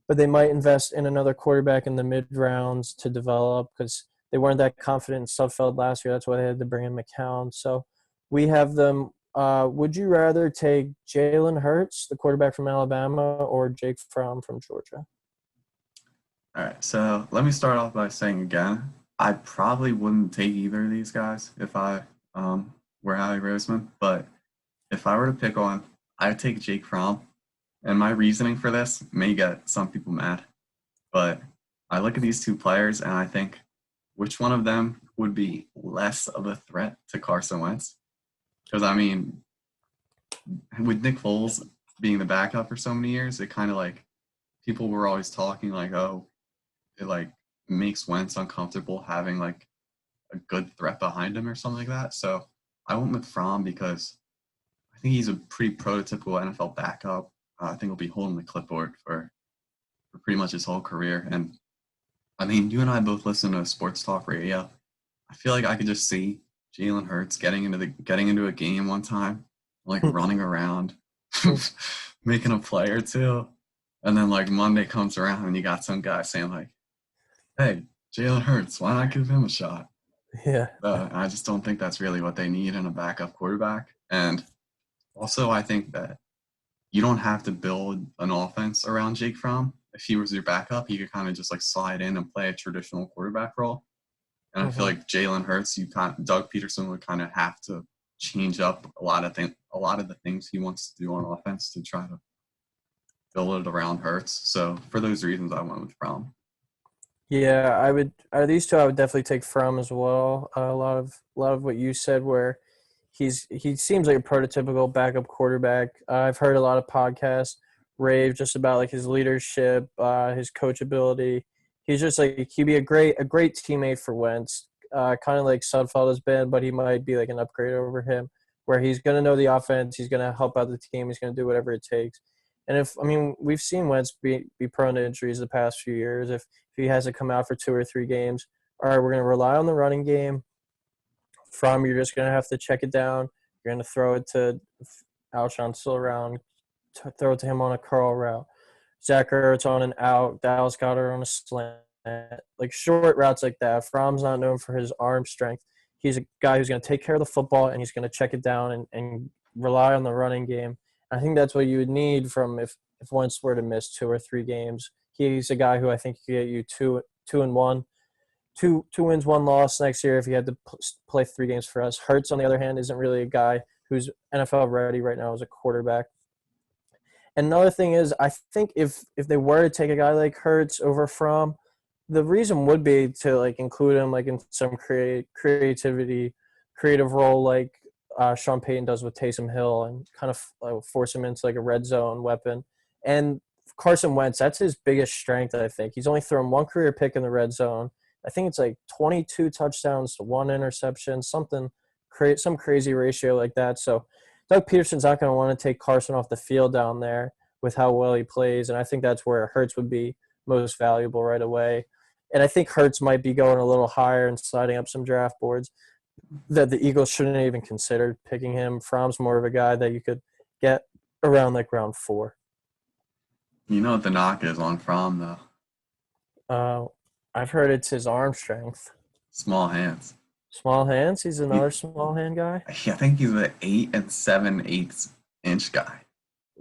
Speaker 1: But they might invest in another quarterback in the mid-rounds to develop because they weren't that confident in Sudfeld last year. That's why they had to bring in McCown. So we have them. Would you rather take Jalen Hurts, the quarterback from Alabama, or Jake Fromm from Georgia?
Speaker 2: All right, so let me start off by saying again, I probably wouldn't take either of these guys if I were Howie Roseman, but if I were to pick one, I'd take Jake Fromm. And my reasoning for this may get some people mad, but I look at these two players and I think which one of them would be less of a threat to Carson Wentz? Because I mean, with Nick Foles being the backup for so many years, it kind of like people were always talking like, oh, it like makes Wentz uncomfortable having like a good threat behind him or something like that. So I went with Fromm because I think he's a pretty prototypical NFL backup. I think he'll be holding the clipboard for pretty much his whole career. And I mean, you and I both listen to sports talk radio. I feel like I could just see Jalen Hurts getting into a game one time, like running around, making a play or two, and then like Monday comes around and you got some guy saying like, "Hey, Jalen Hurts, why not give him a shot?"
Speaker 1: Yeah.
Speaker 2: I just don't think that's really what they need in a backup quarterback. And also, I think that you don't have to build an offense around Jake Fromm. If he was your backup, he could kind of just like slide in and play a traditional quarterback role. And I feel
Speaker 1: Mm-hmm.
Speaker 2: like Jalen Hurts, Doug Peterson would kind of have to change up a lot of the things he wants to do on offense to try to build it around Hurts. So for those reasons, I went with Fromm.
Speaker 1: Yeah, I would. Out of these two, I would definitely take Fromm as well. A lot of what you said, where he seems like a prototypical backup quarterback. I've heard a lot of podcasts rave just about like his leadership, his coachability. He's just like he'd be a great teammate for Wentz, kind of like Sudfeld has been, but he might be like an upgrade over him, where he's gonna know the offense, he's gonna help out the team, he's gonna do whatever it takes. And if I mean we've seen Wentz be prone to injuries the past few years. If he has to come out for 2 or 3 games, all right, we're gonna rely on the running game. From you're just gonna have to check it down. You're gonna throw it to Alshon still around, throw it to him on a curl route. Zach Ertz on an out. Dallas Goedert on a slant. Like short routes like that. Fromm's not known for his arm strength. He's a guy who's going to take care of the football and he's going to check it down and rely on the running game. I think that's what you would need from if Wentz were to miss 2 or 3 games. He's a guy who I think could get you two and one, two wins, one loss next year if he had to play 3 games for us. Hurts, on the other hand, isn't really a guy who's NFL ready right now as a quarterback. And another thing is, I think if they were to take a guy like Hurts over Fromm, the reason would be to like include him like in some creative role like Sean Payton does with Taysom Hill and kind of force him into like a red zone weapon. And Carson Wentz, that's his biggest strength. I think he's only thrown one career pick in the red zone. I think it's like 22 touchdowns to 1 interception, some crazy ratio like that. So Doug Peterson's not going to want to take Carson off the field down there with how well he plays, and I think that's where Hurts would be most valuable right away. And I think Hurts might be going a little higher and sliding up some draft boards that the Eagles shouldn't even consider picking him. Fromm's more of a guy that you could get around like round 4.
Speaker 2: You know what the knock is on Fromm though?
Speaker 1: I've heard it's his arm strength.
Speaker 2: Small hands.
Speaker 1: Small hands. He's
Speaker 2: He,
Speaker 1: another small hand guy.
Speaker 2: I think he's an 8 and 7/8 inch guy.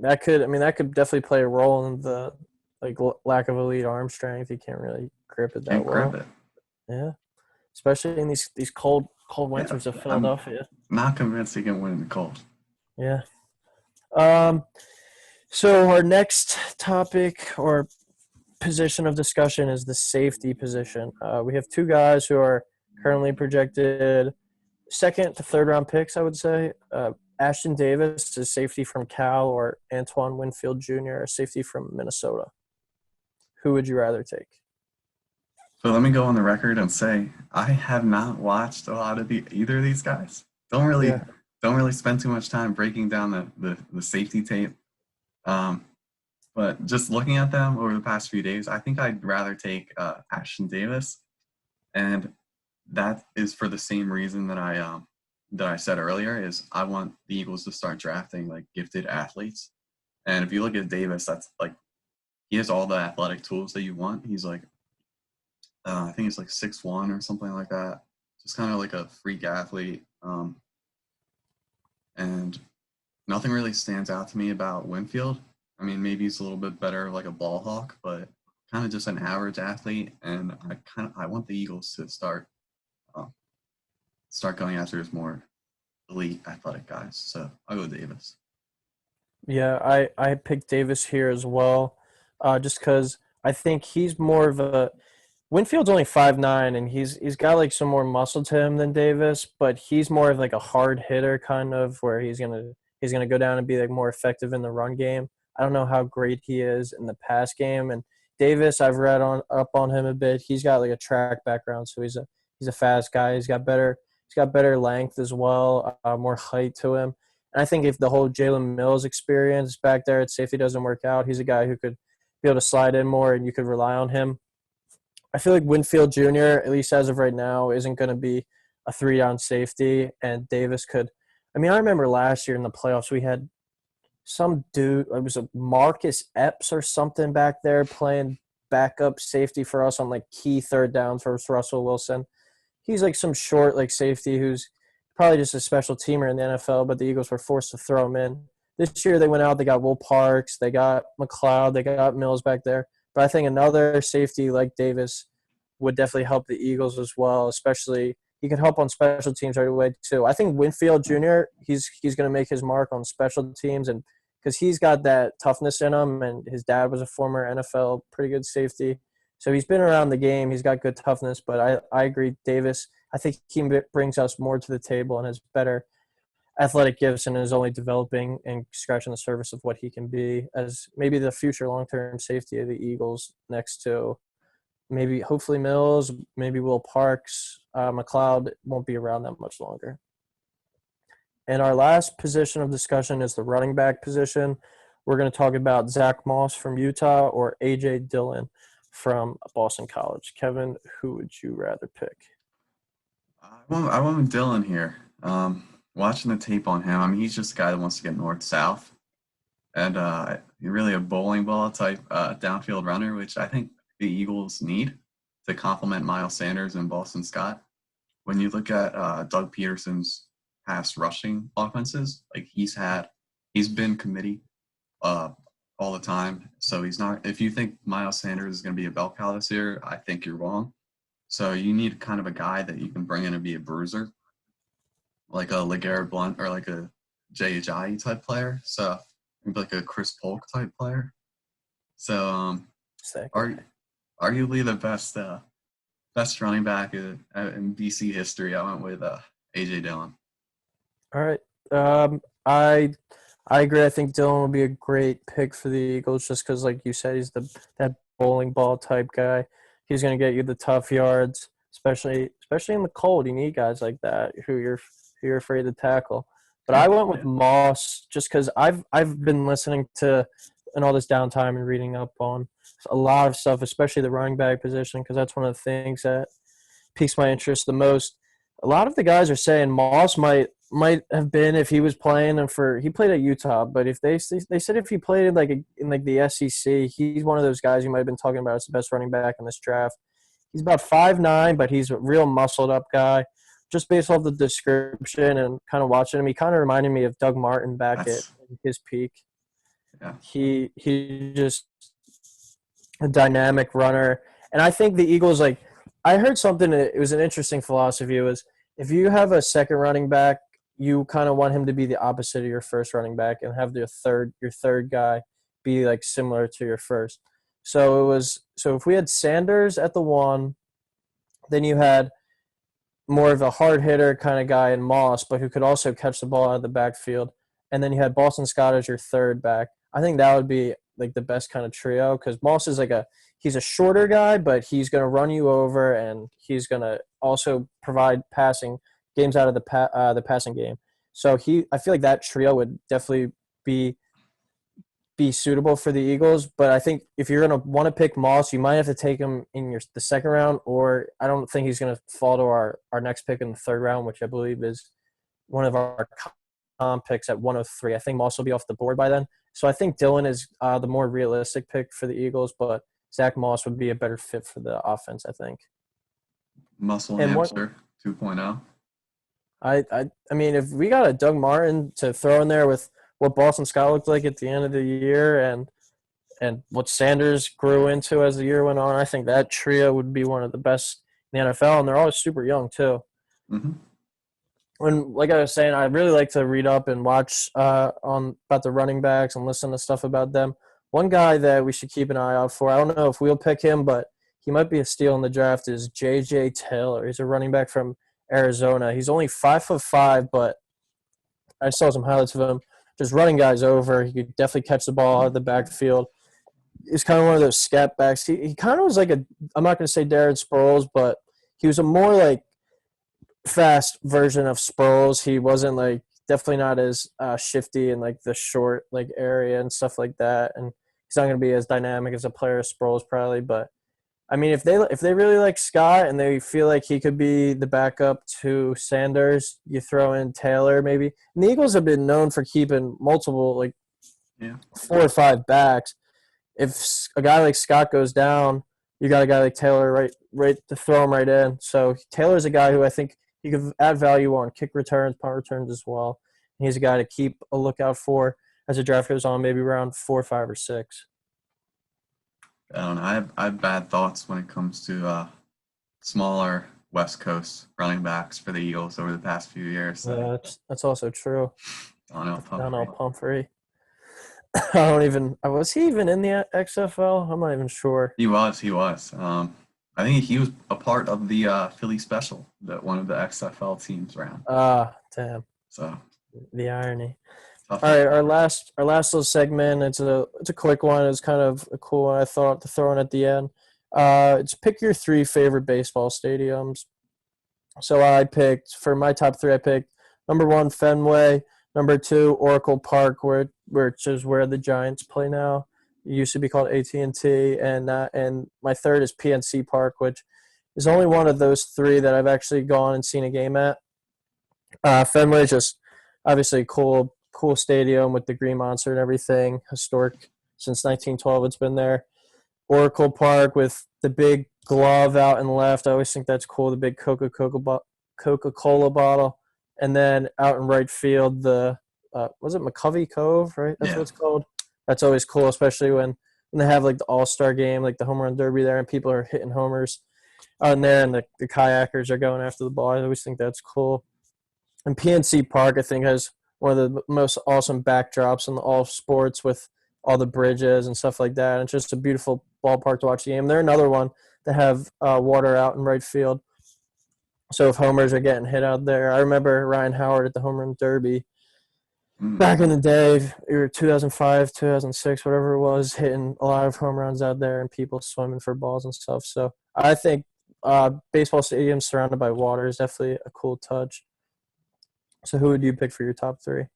Speaker 1: That could definitely play a role in the like lack of elite arm strength. He can't really grip it that
Speaker 2: Can't grip
Speaker 1: well.
Speaker 2: it.
Speaker 1: Yeah, especially in these cold
Speaker 2: Yeah,
Speaker 1: winters of
Speaker 2: I'm
Speaker 1: Philadelphia.
Speaker 2: not convinced he can win in the cold.
Speaker 1: Yeah. So our next topic or position of discussion is the safety position. We have 2 guys who are currently projected second to third round picks, I would say. Ashton Davis is safety from Cal, or Antoine Winfield Jr., a safety from Minnesota. Who would you rather take?
Speaker 2: So let me go on the record and say I have not watched a lot of either of these guys.
Speaker 1: Yeah.
Speaker 2: Don't really spend too much time breaking down the safety tape. But just looking at them over the past few days, I think I'd rather take Ashton Davis, and that is for the same reason that I said earlier. Is I want the Eagles to start drafting like gifted athletes, and if you look at Davis, that's like he has all the athletic tools that you want. He's like I think he's like 6'1" or something like that. Just kind of like a freak athlete. And nothing really stands out to me about Winfield. I mean, maybe he's a little bit better like a ball hawk, but kind of just an average athlete, and I want the Eagles to uh, start going after his more elite athletic guys. So I'll go Davis.
Speaker 1: Yeah, I picked Davis here as well, just because I think he's more of a Winfield's only 5'9", and he's got like some more muscle to him than Davis, but he's more of like a hard hitter kind of where he's gonna go down and be like more effective in the run game. I don't know how great he is in the pass game, and Davis I've read on up on him a bit. He's got like a track background, so he's a fast guy. He's got better length as well, more height to him. And I think if the whole Jalen Mills experience back there at safety doesn't work out, he's a guy who could be able to slide in more, and you could rely on him. I feel like Winfield Jr., at least as of right now, isn't going to be a three-down safety, and Davis could. I mean, I remember last year in the playoffs, we had some dude, it was a Marcus Epps or something back there playing backup safety for us on like key third downs versus Russell Wilson. He's like some short like safety who's probably just a special teamer in the NFL, but the Eagles were forced to throw him in. This year they went out, they got Will Parks, they got McLeod, they got Mills back there. But I think another safety like Davis would definitely help the Eagles as well, especially he could help on special teams right away too. I think Winfield Jr. He's going to make his mark on special teams, and because he's got that toughness in him, and his dad was a former NFL pretty good safety, so he's been around the game. He's got good toughness, but I agree, Davis. I think he brings us more to the table and has better athletic gifts and is only developing and scratching the surface of what he can be as maybe the future long-term safety of the Eagles next to maybe hopefully Mills, maybe Will Parks. McLeod won't be around that much longer. And our last position of discussion is the running back position. We're going to talk about Zach Moss from Utah or A.J. Dillon from Boston College. Kevin, who would you rather pick?
Speaker 2: I went with Dylan here. Watching the tape on him, I mean, he's just a guy that wants to get north-south, and really a bowling ball type downfield runner, which I think the Eagles need to complement Miles Sanders and Boston Scott. When you look at Doug Peterson's past rushing offenses, like he's been committee uh, all the time. So he's not. If you think Miles Sanders is going to be a bell cow this year, I think you're wrong. So you need kind of a guy that you can bring in and be a bruiser, like a LeGarrette Blount or like a Jay Ajayi type player. So maybe like a Chris Polk type player. So arguably the best running back in BC history. I went with AJ Dillon.
Speaker 1: All right. I agree. I think Dillon will be a great pick for the Eagles just because, like you said, he's that bowling ball type guy. He's going to get you the tough yards, especially in the cold. You need guys like that who you're afraid to tackle. But I went with Moss just because I've been listening to and all this downtime and reading up on a lot of stuff, especially the running back position, because that's one of the things that piques my interest the most. A lot of the guys are saying Moss might have been if he was playing and he played at Utah, but if they said if he played in the SEC, he's one of those guys you might have been talking about as the best running back in this draft. He's about 5'9", but he's a real muscled up guy. Just based off the description and kind of watching him, he kind of reminded me of Doug Martin back at his peak.
Speaker 2: Yeah.
Speaker 1: He just a dynamic runner, and I think the Eagles I heard something. It was an interesting philosophy. It was if you have a second running back, you kind of want him to be the opposite of your first running back and have your third guy be like similar to your first. So if we had Sanders at the 1, then you had more of a hard hitter kind of guy in Moss, but who could also catch the ball out of the backfield. And then you had Boston Scott as your third back. I think that would be like the best kind of trio because Moss is he's a shorter guy, but he's going to run you over and he's going to also provide passing games out of the passing game. So I feel like that trio would definitely be suitable for the Eagles. But I think if you're going to want to pick Moss, you might have to take him in the second round, or I don't think he's going to fall to our next pick in the third round, which I believe is one of our picks at 103. I think Moss will be off the board by then. So I think Dillon is the more realistic pick for the Eagles, but Zach Moss would be a better fit for the offense, I think.
Speaker 2: Muscle hamster 2.0.
Speaker 1: I mean, if we got a Doug Martin to throw in there with what Boston Scott looked like at the end of the year, and and what Sanders grew into as the year went on, I think that trio would be one of the best in the NFL, and they're all super young too.
Speaker 2: Hmm.
Speaker 1: When, like I was saying, I really like to read up and watch on about the running backs and listen to stuff about them. One guy that we should keep an eye out for, I don't know if we'll pick him, but he might be a steal in the draft, is J.J. Taylor. He's a running back from Arizona. He's only 5'5", but I saw some highlights of him just running guys over. He could definitely catch the ball out of the backfield. He's kind of one of those scat backs. He kind of was like I'm not going to say Darren Sproles, but he was a more like fast version of Sproles. He wasn't like definitely not as shifty in like the short like area and stuff like that. And he's not going to be as dynamic as a player as Sproles probably. But I mean, if they really like Scott and they feel like he could be the backup to Sanders, you throw in Taylor maybe. And the Eagles have been known for keeping multiple like
Speaker 2: Yeah.
Speaker 1: 4 or 5 backs. If a guy like Scott goes down, you got a guy like Taylor right to throw him right in. So Taylor's a guy who I think he could add value on kick returns, punt returns as well. And he's a guy to keep a lookout for as the draft goes on, maybe around 4, 5, or 6.
Speaker 2: I don't know. I have bad thoughts when it comes to smaller West Coast running backs for the Eagles over the past few years. So
Speaker 1: Yeah, that's also true.
Speaker 2: Donnell
Speaker 1: Donnell
Speaker 2: Pumphrey.
Speaker 1: Pumphrey. I don't even. Was he even in the XFL? I'm not even sure.
Speaker 2: He was. He was. I think he was a part of the Philly Special that one of the XFL teams ran.
Speaker 1: Damn.
Speaker 2: So
Speaker 1: The irony.
Speaker 2: tough.
Speaker 1: All right, our last little segment. It's a quick one. It's kind of a cool one I thought to throw in at the end. It's pick your 3 favorite baseball stadiums. So I picked for my top 3. I picked number 1 Fenway, number 2 Oracle Park, which is where the Giants play now. It used to be called AT&T, and my third is PNC Park, which is only one of those 3 that I've actually gone and seen a game at. Fenway is just obviously a cool stadium with the Green Monster and everything. Historic since 1912, it's been there. Oracle Park with the big glove out and left. I always think that's cool. The big Coca-Cola bottle, and then out in right field, the was it McCovey Cove? Right, that's
Speaker 2: Yeah.
Speaker 1: what it's called. That's always cool, especially when they have like the All-Star game, like the home run derby there, and people are hitting homers out there, and the kayakers are going after the ball. I always think that's cool. And PNC Park, I think, has one of the most awesome backdrops in all of sports with all the bridges and stuff like that. And it's just a beautiful ballpark to watch the game. They're another one that have water out in right field. So if homers are getting hit out there, I remember Ryan Howard at the home run derby back in the day, 2005, 2006, whatever it was, hitting a lot of home runs out there and people swimming for balls and stuff. So I think baseball stadiums surrounded by water is definitely a cool touch. So who would you pick for your top 3?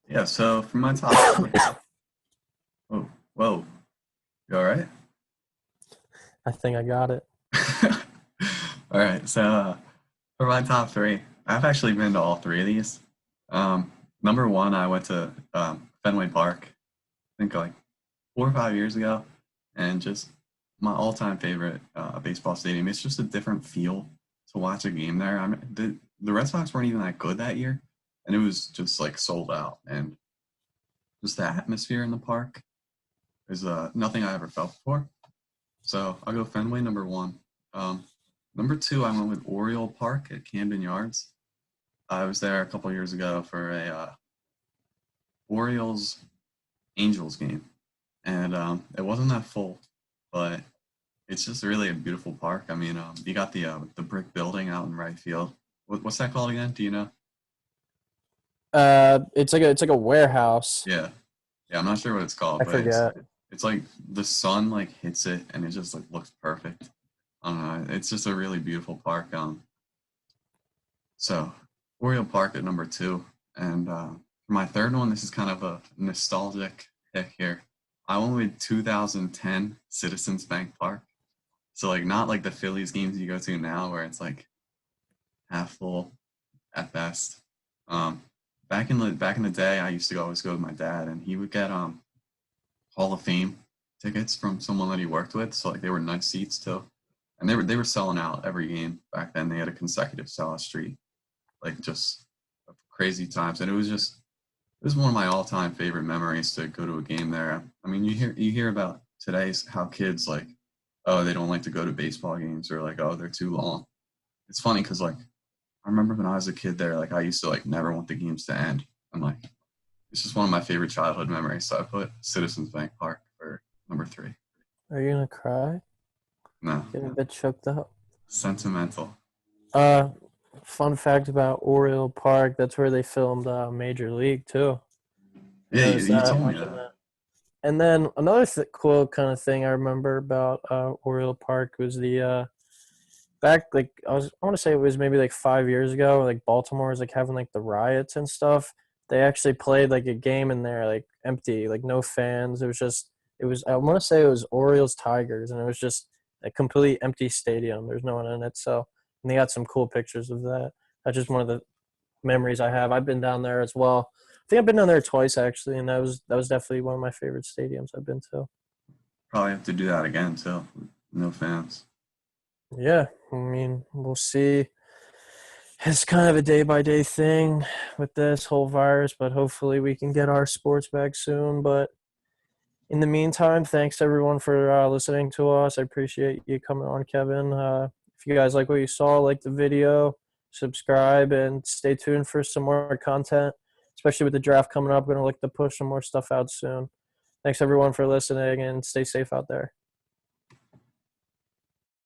Speaker 2: Yeah. So for my top 3. Oh, whoa. You all right?
Speaker 1: I think I got it.
Speaker 2: All right. So for my top 3, I've actually been to all 3 of these. Number 1, I went to Fenway Park, I think like 4 or 5 years ago, and just my all-time favorite baseball stadium. It's just a different feel to watch a game there. I mean, the Red Sox weren't even that good that year, and it was just like sold out, and just the atmosphere in the park is nothing I ever felt before. So I'll go Fenway number 1. Number 2, I went with Oriole Park at Camden Yards. I was there a couple years ago for a Orioles Angels game, and it wasn't that full, but it's just really a beautiful park. I mean, you got the brick building out in right field. What's that called again? Do you know?
Speaker 1: It's like a warehouse.
Speaker 2: Yeah, I'm not sure what it's called,
Speaker 1: I
Speaker 2: but it's
Speaker 1: forget.
Speaker 2: it's like the sun like hits it, and it just like looks perfect. I don't know. It's just a really beautiful park. So Oriole Park at number 2, and for my third one, this is kind of a nostalgic pick here. I went with 2010 Citizens Bank Park. So like not like the Phillies games you go to now where it's like half full at best. Back in the day, I used to always go with my dad, and he would get Hall of Fame tickets from someone that he worked with. So like they were nice seats too, and they were selling out every game back then. They had a consecutive sellout streak, like just crazy times, and it was was one of my all-time favorite memories to go to a game there. I mean, you hear about today's how kids like, oh, they don't like to go to baseball games or like, oh, they're too long. It's funny because like I remember when I was a kid there, like I used to like never want the games to end. I'm like, it's just one of my favorite childhood memories. So I put Citizens Bank Park for number 3.
Speaker 1: Are you gonna cry?
Speaker 2: No,
Speaker 1: Getting a bit choked up.
Speaker 2: sentimental.
Speaker 1: Uh, Fun fact about Oriole Park, that's where they filmed Major League too. You
Speaker 2: Yeah, you,
Speaker 1: notice
Speaker 2: you
Speaker 1: that
Speaker 2: told me
Speaker 1: watching
Speaker 2: that.
Speaker 1: that. And then another cool kind of thing I remember about Oriole Park was the back like I want to say it was maybe like 5 years ago. Like Baltimore was like having like the riots and stuff. They actually played like a game in there like empty, like no fans. It was I want to say it was Orioles Tigers, and it was just a complete empty stadium. There's no one in it. So and they got some cool pictures of that. That's just one of the memories I have. I've been down there as well. I think I've been down there twice actually, and that was definitely one of my favorite stadiums I've been to.
Speaker 2: Probably have to do that again too. No fans.
Speaker 1: Yeah, I mean, we'll see. It's kind of a day by day thing with this whole virus, but hopefully we can get our sports back soon. But in the meantime, thanks everyone for listening to us. I appreciate you coming on, Kevin. If you guys like what you saw, like the video, subscribe, and stay tuned for some more content, especially with the draft coming up. We're going to look to push some more stuff out soon. Thanks everyone for listening, and stay safe out there.